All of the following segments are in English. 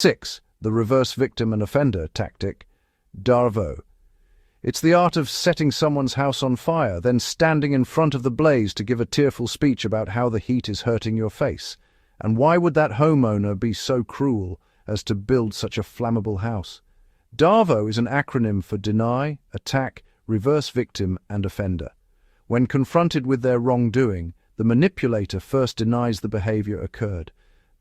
6. The reverse victim and offender tactic, DARVO. It's the art of setting someone's house on fire, then standing in front of the blaze to give a tearful speech about how the heat is hurting your face. And why would that homeowner be so cruel as to build such a flammable house? DARVO is an acronym for deny, attack, reverse victim, and offender. When confronted with their wrongdoing, the manipulator first denies the behavior occurred.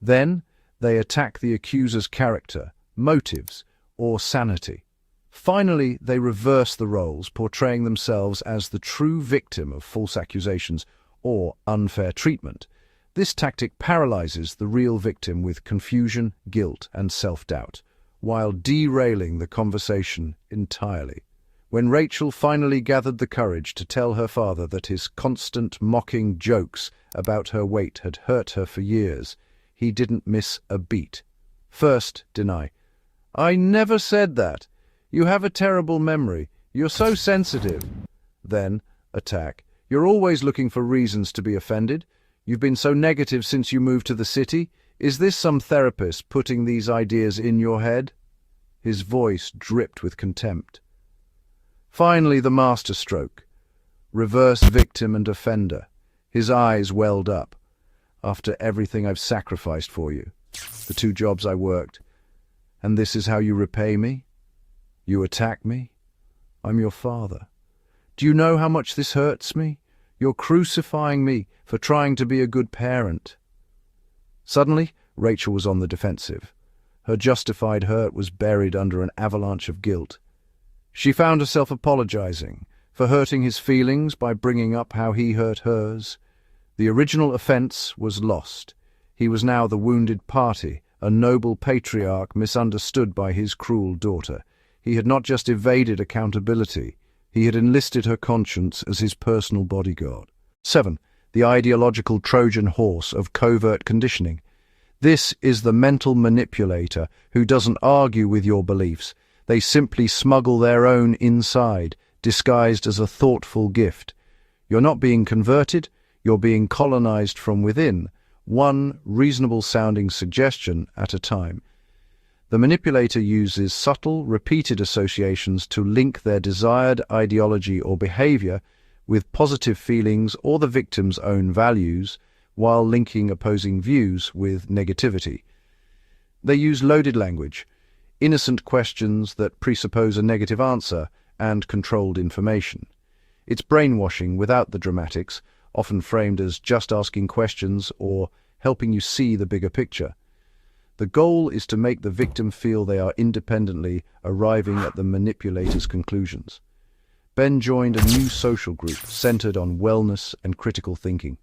Then, they attack the accuser's character, motives, or sanity. Finally, they reverse the roles, portraying themselves as the true victim of false accusations or unfair treatment. This tactic paralyzes the real victim with confusion, guilt, and self-doubt, while derailing the conversation entirely. When Rachel finally gathered the courage to tell her father that his constant mocking jokes about her weight had hurt her for years, he didn't miss a beat. First, deny. "I never said that. You have a terrible memory. You're so sensitive." Then, attack. "You're always looking for reasons to be offended. You've been so negative since you moved to the city. Is this some therapist putting these ideas in your head?" His voice dripped with contempt. Finally, the masterstroke. Reverse victim and offender. His eyes welled up. "After everything I've sacrificed for you, the 2 jobs I worked, and this is how you repay me? You attack me? I'm your father. Do you know how much this hurts me? You're crucifying me for trying to be a good parent." Suddenly, Rachel was on the defensive. Her justified hurt was buried under an avalanche of guilt. She found herself apologizing for hurting his feelings by bringing up how he hurt hers. The original offense was lost. He was now the wounded party, a noble patriarch misunderstood by his cruel daughter. He had not just evaded accountability, he had enlisted her conscience as his personal bodyguard. 7. The ideological Trojan horse of covert conditioning. This is the mental manipulator who doesn't argue with your beliefs. They simply smuggle their own inside, disguised as a thoughtful gift. You're not being converted, you're being colonized from within, one reasonable-sounding suggestion at a time. The manipulator uses subtle, repeated associations to link their desired ideology or behavior with positive feelings or the victim's own values, while linking opposing views with negativity. They use loaded language, innocent questions that presuppose a negative answer, and controlled information. It's brainwashing without the dramatics, often framed as just asking questions or helping you see the bigger picture. The goal is to make the victim feel they are independently arriving at the manipulator's conclusions. Ben joined a new social group centered on wellness and critical thinking.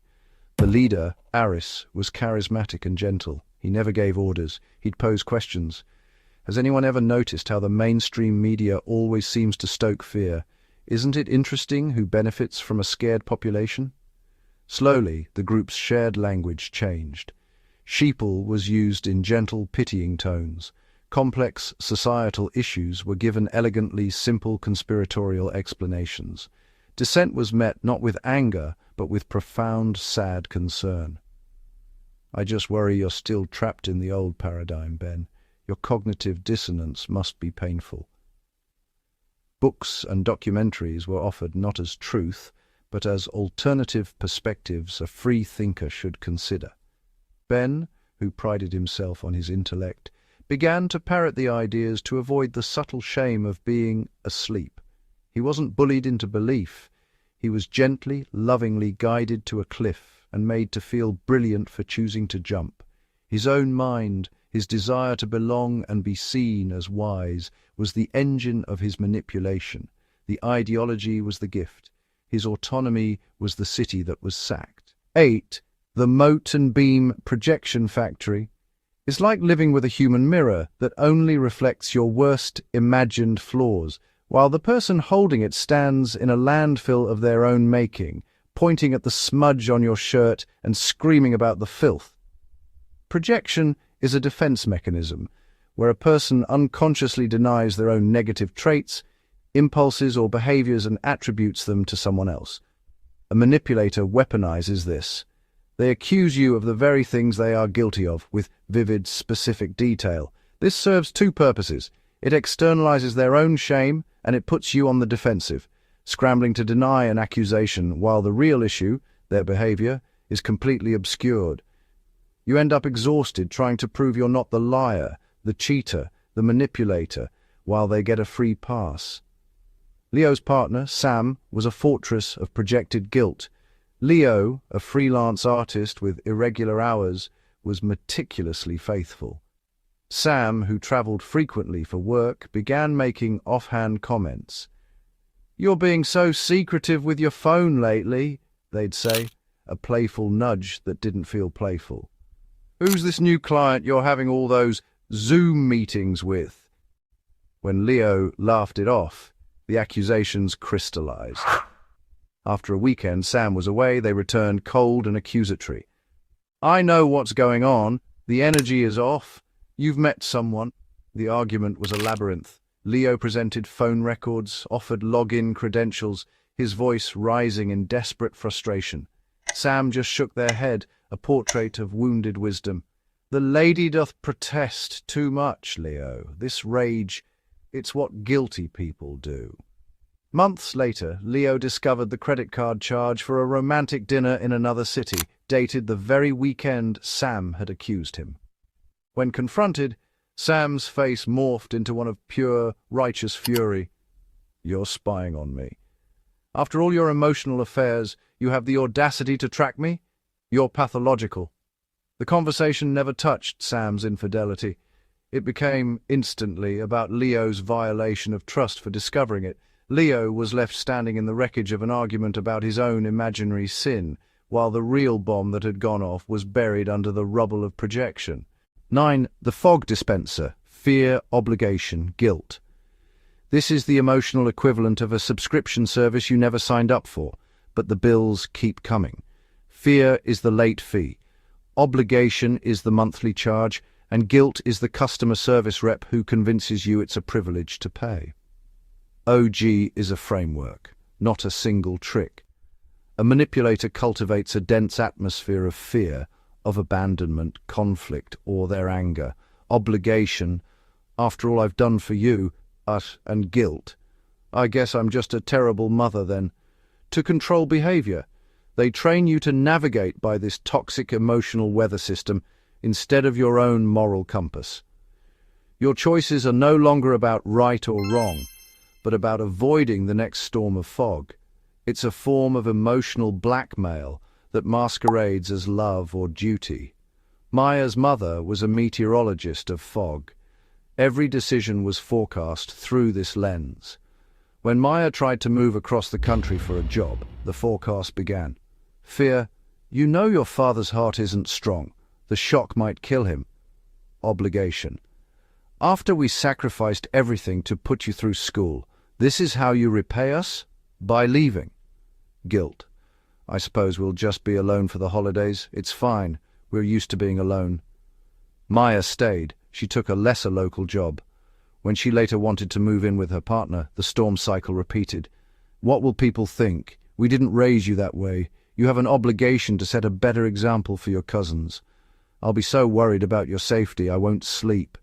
The leader, Aris, was charismatic and gentle. He never gave orders. He'd pose questions. Has anyone ever noticed how the mainstream media always seems to stoke fear? Isn't it interesting who benefits from a scared population? Slowly, the group's shared language changed. Sheeple was used in gentle, pitying tones. Complex societal issues were given elegantly simple conspiratorial explanations. Dissent was met not with anger, but with profound, sad concern. "I just worry you're still trapped in the old paradigm, Ben. Your cognitive dissonance must be painful." Books and documentaries were offered not as truth, but as alternative perspectives a free thinker should consider. Ben, who prided himself on his intellect, began to parrot the ideas to avoid the subtle shame of being asleep. He wasn't bullied into belief. He was gently, lovingly guided to a cliff and made to feel brilliant for choosing to jump. His own mind, his desire to belong and be seen as wise, was the engine of his manipulation. The ideology was the gift. His autonomy was the city that was sacked. 8. The Mote and Beam projection factory is like living with a human mirror that only reflects your worst imagined flaws, while the person holding it stands in a landfill of their own making, pointing at the smudge on your shirt and screaming about the filth. Projection is a defense mechanism where a person unconsciously denies their own negative traits, impulses or behaviors and attributes them to someone else. A manipulator weaponizes this. They accuse you of the very things they are guilty of with vivid, specific detail. This serves two purposes. It externalizes their own shame, and it puts you on the defensive, scrambling to deny an accusation while the real issue, their behavior, is completely obscured. You end up exhausted trying to prove you're not the liar, the cheater, the manipulator, while they get a free pass. Leo's partner, Sam, was a fortress of projected guilt. Leo, a freelance artist with irregular hours, was meticulously faithful. Sam, who traveled frequently for work, began making offhand comments. "You're being so secretive with your phone lately," they'd say, a playful nudge that didn't feel playful. "Who's this new client you're having all those Zoom meetings with?" When Leo laughed it off, the accusations crystallized. After a weekend Sam was away, they returned cold and accusatory. "I know what's going on. The energy is off. You've met someone." The argument was a labyrinth. Leo presented phone records, offered login credentials, his voice rising in desperate frustration. Sam just shook their head, a portrait of wounded wisdom. "The lady doth protest too much, Leo. This rage, it's what guilty people do." Months later, Leo discovered the credit card charge for a romantic dinner in another city, dated the very weekend Sam had accused him. When confronted, Sam's face morphed into one of pure, righteous fury. "You're spying on me. After all your emotional affairs, you have the audacity to track me? You're pathological." The conversation never touched Sam's infidelity. It became, instantly, about Leo's violation of trust for discovering it. Leo was left standing in the wreckage of an argument about his own imaginary sin, while the real bomb that had gone off was buried under the rubble of projection. 9. The fog dispenser. Fear, obligation, guilt. This is the emotional equivalent of a subscription service you never signed up for, but the bills keep coming. Fear is the late fee. Obligation is the monthly charge, and guilt is the customer service rep who convinces you it's a privilege to pay. OG is a framework, not a single trick. A manipulator cultivates a dense atmosphere of fear, of abandonment, conflict, or their anger, obligation, "After all I've done for you," and guilt. "I guess I'm just a terrible mother then." To control behavior, they train you to navigate by this toxic emotional weather system instead of your own moral compass. Your choices are no longer about right or wrong, but about avoiding the next storm of fog. It's a form of emotional blackmail that masquerades as love or duty. Maya's mother was a meteorologist of fog. Every decision was forecast through this lens. When Maya tried to move across the country for a job, the forecast began. Fear, "You know your father's heart isn't strong. The shock might kill him." Obligation, "After we sacrificed everything to put you through school, this is how you repay us? By leaving." Guilt, "I suppose we'll just be alone for the holidays. It's fine. We're used to being alone." Maya stayed. She took a lesser local job. When she later wanted to move in with her partner, the storm cycle repeated. "What will people think? We didn't raise you that way. You have an obligation to set a better example for your cousins. I'll be so worried about your safety I won't sleep."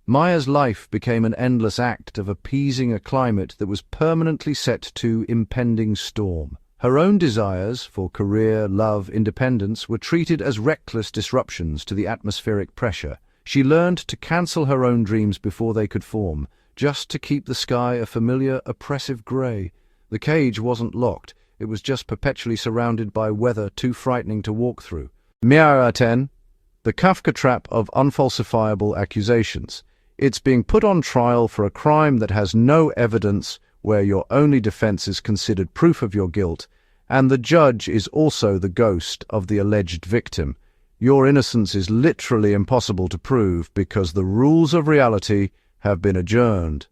Maya's life became an endless act of appeasing a climate that was permanently set to impending storm. Her own desires for career, love, independence were treated as reckless disruptions to the atmospheric pressure. She learned to cancel her own dreams before they could form, just to keep the sky a familiar, oppressive grey. The cage wasn't locked, it was just perpetually surrounded by weather too frightening to walk through. Miara 10. The Kafka trap of unfalsifiable accusations. It's being put on trial for a crime that has no evidence, where your only defense is considered proof of your guilt, and the judge is also the ghost of the alleged victim. Your innocence is literally impossible to prove because the rules of reality have been adjourned.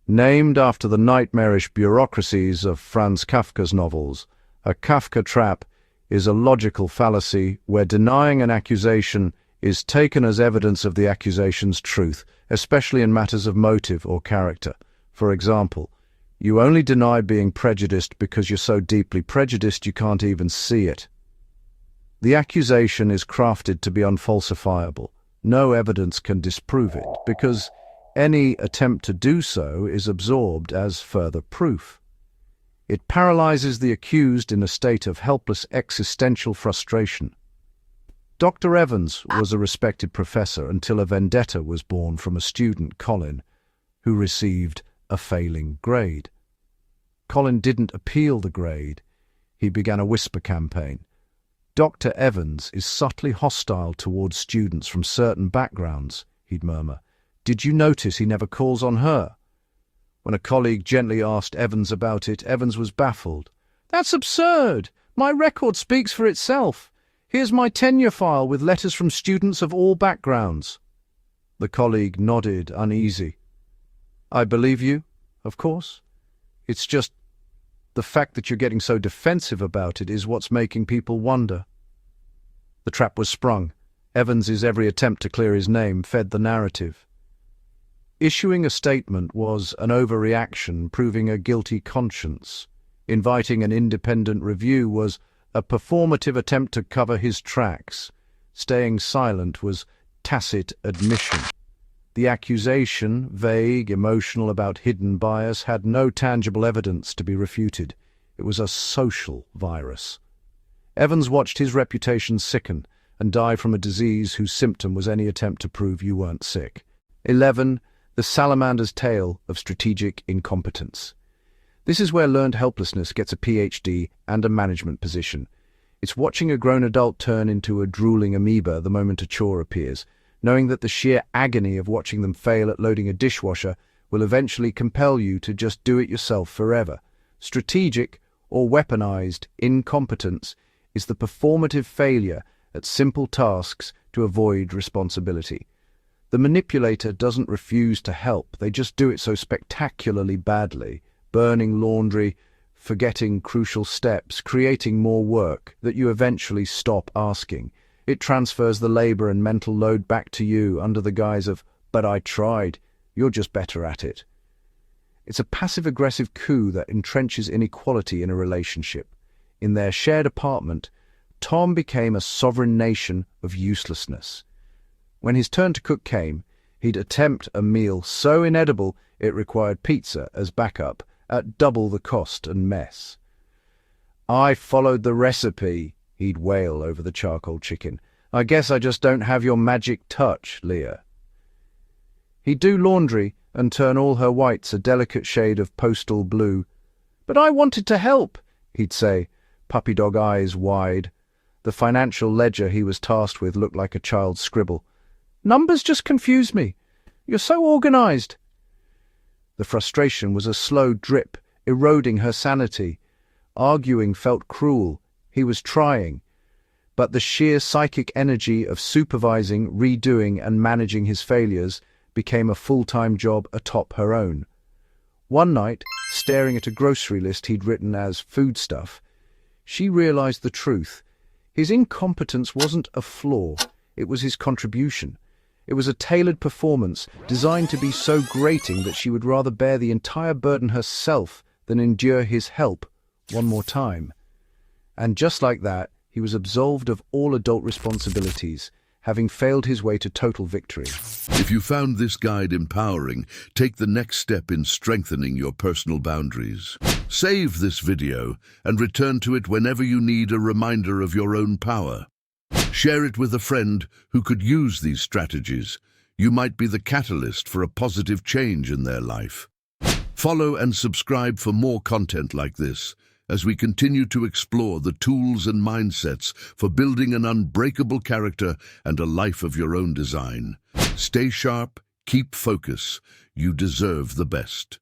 Named after the nightmarish bureaucracies of Franz Kafka's novels, a Kafka trap is a logical fallacy where denying an accusation is taken as evidence of the accusation's truth, especially in matters of motive or character. For example, you only deny being prejudiced because you're so deeply prejudiced you can't even see it. The accusation is crafted to be unfalsifiable, No evidence can disprove it, because any attempt to do so is absorbed as further proof. It paralyzes the accused in a state of helpless existential frustration. Dr. Evans was a respected professor until a vendetta was born from a student, Colin, who received a failing grade. Colin didn't appeal the grade. He began a whisper campaign. Dr. Evans is subtly hostile towards students from certain backgrounds, he'd murmur. Did you notice he never calls on her? When a colleague gently asked Evans about it, Evans was baffled. That's absurd! My record speaks for itself. Here's my tenure file with letters from students of all backgrounds. The colleague nodded, uneasy. I believe you, of course. It's just the fact that you're getting so defensive about it is what's making people wonder. The trap was sprung. Evans's every attempt to clear his name fed the narrative. Issuing a statement was an overreaction, proving a guilty conscience. Inviting an independent review was a performative attempt to cover his tracks. Staying silent was tacit admission. The accusation, vague, emotional about hidden bias, had no tangible evidence to be refuted. It was a social virus. Evans watched his reputation sicken and die from a disease whose symptom was any attempt to prove you weren't sick. 11. The Salamander's Tale of Strategic Incompetence. This is where learned helplessness gets a PhD and a management position. It's watching a grown adult turn into a drooling amoeba the moment a chore appears, knowing that the sheer agony of watching them fail at loading a dishwasher will eventually compel you to just do it yourself forever. Strategic, or weaponized, incompetence is the performative failure at simple tasks to avoid responsibility. The manipulator doesn't refuse to help, they just do it so spectacularly badly, burning laundry, forgetting crucial steps, creating more work, that you eventually stop asking. It transfers the labor and mental load back to you under the guise of, but I tried, you're just better at it. It's a passive-aggressive coup that entrenches inequality in a relationship. In their shared apartment, Tom became a sovereign nation of uselessness. When his turn to cook came, he'd attempt a meal so inedible it required pizza as backup at double the cost and mess. I followed the recipe, he'd wail over the charcoal chicken. I guess I just don't have your magic touch, Leah. He'd do laundry and turn all her whites a delicate shade of postal blue. But I wanted to help, he'd say, puppy dog eyes wide. The financial ledger he was tasked with looked like a child's scribble. Numbers just confuse me. You're so organized. The frustration was a slow drip, eroding her sanity. Arguing felt cruel. He was trying. But the sheer psychic energy of supervising, redoing, and managing his failures became a full-time job atop her own. One night, staring at a grocery list he'd written as foodstuff, she realized the truth. His incompetence wasn't a flaw, it was his contribution. It was a tailored performance designed to be so grating that she would rather bear the entire burden herself than endure his help one more time. And just like that, he was absolved of all adult responsibilities, having failed his way to total victory. If you found this guide empowering, take the next step in strengthening your personal boundaries. Save this video and return to it whenever you need a reminder of your own power. Share it with a friend who could use these strategies. You might be the catalyst for a positive change in their life. Follow and subscribe for more content like this as we continue to explore the tools and mindsets for building an unbreakable character and a life of your own design. Stay sharp, keep focus. You deserve the best.